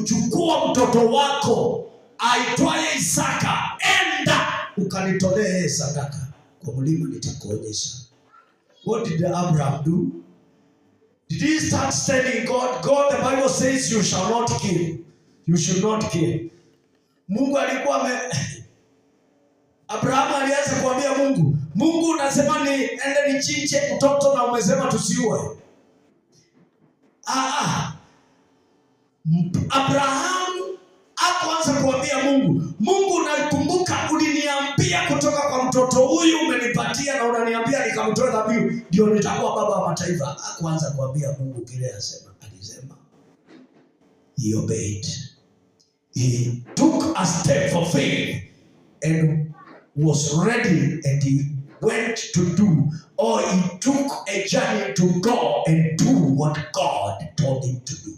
kuchukua mtoto wako aitwaye Isaka, enda ukanitolee sadaka kwa mlima nitakuonyesha. What did Abraham do? Did he start telling God, the Bible says you shall not kill. You should not kill. Mungu alikuwa Abraham alianza kuambia Mungu unasema ende nichinje mtoto na umesema tusiue. Abraham akaanza kuambia Mungu nakumbuka uliniambia kutoka kwa mtoto huyu umenipatia na unaniambia nikamtoe dhabihu ndio nitakuwa baba wa mataifa. Akaanza kuambia Mungu kile alisema. He obeyed. He took a step of faith and was ready, and he went to do, or he took a journey to go and do what God told him to do.